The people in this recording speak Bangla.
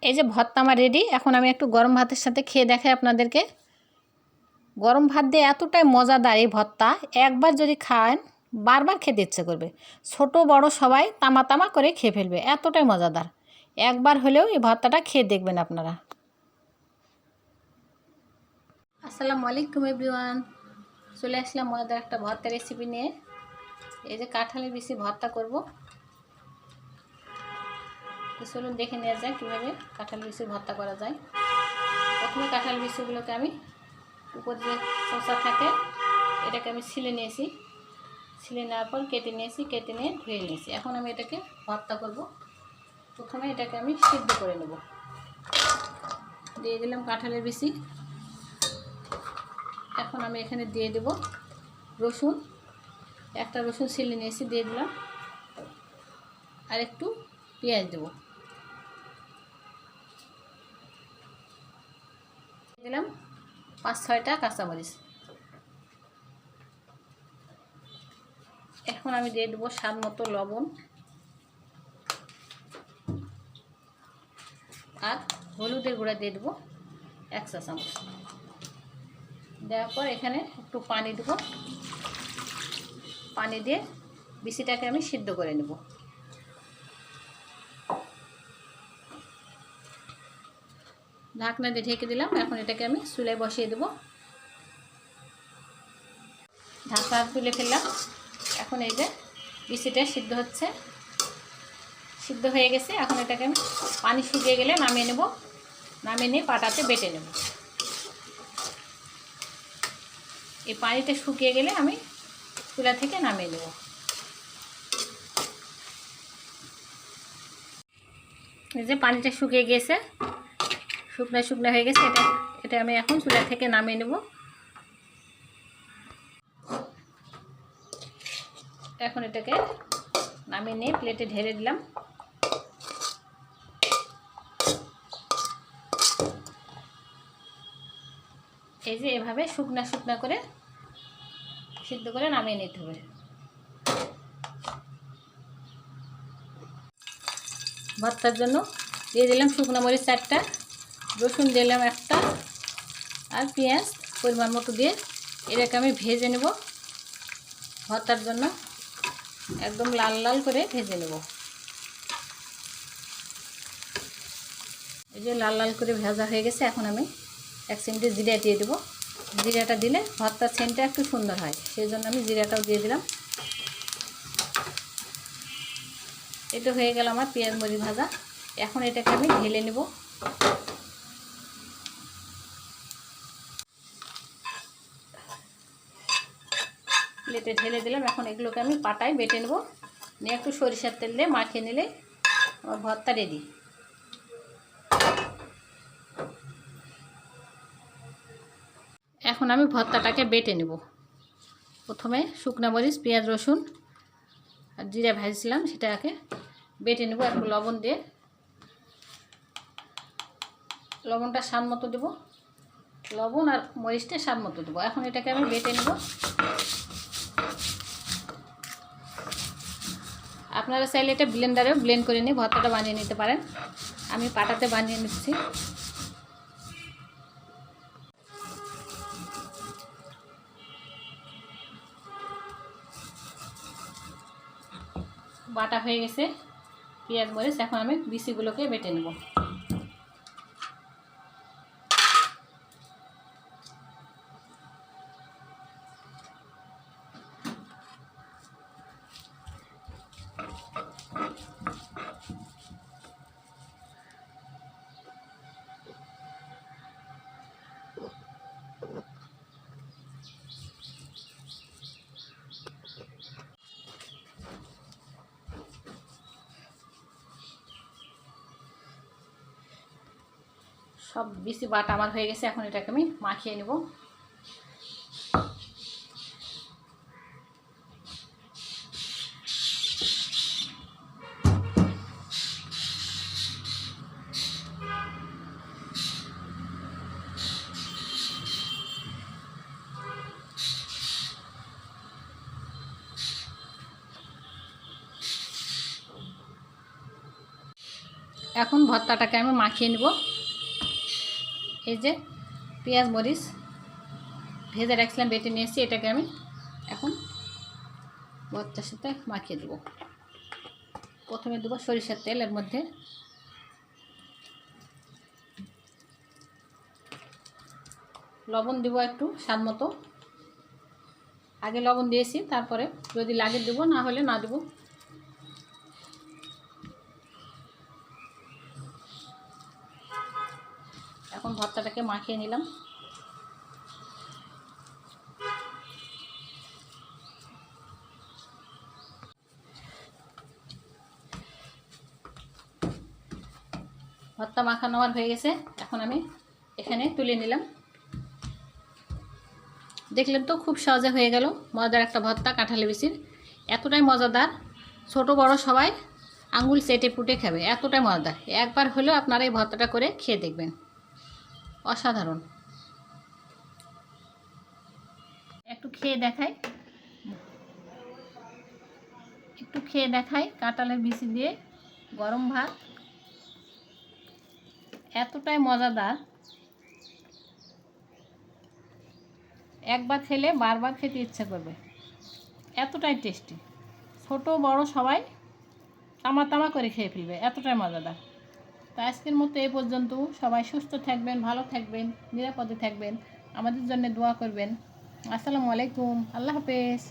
এই যে ভর্তা আমার রেডি। এখন আমি একটু গরম ভাতের সাথে খেয়ে দেখাই আপনাদেরকে। গরম ভাত দিয়ে এতটাই মজাদার এই ভর্তা, একবার যদি খান বারবার খেতে ইচ্ছে করবে। ছোট বড় সবাই তামা তামা করে খেয়ে ফেলবে, এতটাই মজাদার। একবার হলেও এই ভর্তাটা খেয়ে দেখবেন আপনারা। আসসালামু আলাইকুম এভরিওয়ান, চলে আসলাম মজাদার একটা ভর্তা রেসিপি নিয়ে। এই যে কাঁঠালের বিচি ভর্তা করব, তো চলুন দেখে নেওয়া যায় কীভাবে কাঁঠাল বিচি ভর্তা করা যায়। প্রথমে কাঁঠাল বিচিগুলোকে আমি উপর যে চোষা থাকে এটাকে আমি ছিলে নিয়েছি, ছিলে নেওয়ার পর কেটে নিয়েছি, কেটে নিয়ে ধুয়ে নিয়েছি। এখন আমি এটাকে ভর্তা করব। প্রথমে এটাকে আমি সিদ্ধ করে নেব। দিয়ে দিলাম কাঁঠালের বিচি। এখন আমি এখানে দিয়ে দেব রসুন, একটা রসুন ছিলে নিয়েছি দিয়ে দিলাম, আর একটু পেঁয়াজ দেব, দিলাম 5-6টা কাঁচামরিচ। এখন আমি দিয়ে দেবো স্বাদ মতো লবণ আর হলুদের গুঁড়া দিয়ে দেবো 1 চা চামচ। দেওয়ার পর এখানে একটু পানি দেবো, পানি দিয়ে বিচিটাকে আমি সিদ্ধ করে নেব। ঢাকনা দিয়ে ঢেকে দিলাম। এখন এটাকে আমি চুলায় বসিয়ে দেব। ঢাকা তুলে ফেললাম। এখন এই যে বিচিটা সিদ্ধ হচ্ছে, সিদ্ধ হয়ে গেছে। এখন এটাকে আমি পানি শুকিয়ে গেলে নামিয়ে নেব, নামিয়ে নিয়ে পাটাতে বেটে নেব। এই পানিটা শুকিয়ে গেলে আমি চুলা থেকে নামিয়ে নেব। এই যে পানিটা শুকিয়ে গেছে, শুকনো শুকনো হয়ে গেছে। এটা আমি এখন চুলা থেকে নামিয়ে নেব। এখন এটাকে নামিয়ে নিয়ে প্লেটে ঢেলে দিলাম। এই যে এভাবে শুকনা শুকনা করে সিদ্ধ করে নামিয়ে নিতে হবে। ভর্তার জন্য দিয়ে দিলাম শুকনো মরিচ 4টা, রসুন দিলাম 1টা, আর পেঁয়াজ পরিমাণ মতো দিয়ে এটাকে আমি ভেজে নেব। ভর্তার জন্য একদম লাল লাল করে ভেজে নেব। এই যে লাল লাল করে ভাজা হয়ে গেছে। এখন আমি 1 চিমটি জিরা দিয়ে দেবো। জিরাটা দিলে ভর্তার সেন্টটা একটু সুন্দর হয়, সেই জন্য আমি জিরাটাও দিয়ে দিলাম। এটা হয়ে গেল আমার পেঁয়াজ মরিচ ভাজা। এখন এটাকে আমি ঢেলে নেব। প্লেটে ঢেলে দিলাম। এখন এগুলোকে আমি পাটায় বেটে নেব, নিয়ে একটু সরিষার তেল দিয়ে মাখিয়ে নিলে আমার ভর্তা রেডি। এখন আমি ভর্তাটাকে বেটে নেব। প্রথমে শুকনো মরিচ, পেঁয়াজ, রসুন আর জিরা ভাজছিলাম সেটাকে বেটে নেব একটু লবণ দিয়ে। লবণটা স্বাদ মতো দেবো, লবণ আর মরিচটা স্বাদ মতো দেবো। এখন এটাকে আমি বেটে নেব। আপনারা চাইলে এটা ব্লেন্ডারেও ব্লেন্ড করে নিয়ে ভর্তাটা বানিয়ে নিতে পারেন। আমি পাটাতে বানিয়ে নিচ্ছি। বাটা হয়ে গেছে পেঁয়াজ মরিচ। এখন আমি বিচিগুলোকে বেটে নেব। সব বিচি বাটা আমার হয়ে গেছে। এখন এটাকে আমি মাখিয়ে নেব। এখন ভর্তাটাকে আমি মাখিয়ে নেব। এই যে পেঁয়াজ মরিচ ভেজে রাখছিলাম, বেটে নিয়েছি, এটাকে আমি এখন ভর্তার সাথে মাখিয়ে দেবো। প্রথমে দেবো সরিষার তেল, এর মধ্যে লবণ দেবো একটু স্বাদ মতো। আগে লবণ দিয়েছি, তারপরে যদি লাগে দেবো, না হলে না দেবো। এখন ভর্তাটাকে মাখিয়ে নিলাম। ভর্তা মাখানো আমার হয়ে গেছে, এখন আমি এখানে তুলে নিলাম। দেখলেন তো, খুব সহজে হয়ে গেল মজাদার একটা ভর্তা কাঁঠালের বিচির। এতটাই মজাদার, ছোট বড় সবাই আঙ্গুল চেটে পুটে খাবে, এতটাই মজাদার। একবার হলেও আপনারা এই ভর্তাটা করে খেয়ে দেখবেন, অসাধারণ। একটু খেয়ে দেখাই কাঁঠালের বিচি দিয়ে গরম ভাত, এতটাই মজাদার, একবার খেলে বারবার খেতে ইচ্ছা করবে, এতটাই টেস্টি। ছোট বড় সবাই তামা করে খেয়ে ফেলবে, এতটাই মজাদার। তো আজকের মতো এই পর্যন্ত। সবাই সুস্থ থাকবেন, ভালো থাকবেন, নিরাপদে থাকবেন, আমাদের জন্য দোয়া করবেন। আসসালামু আলাইকুম, আল্লাহ হাফেজ।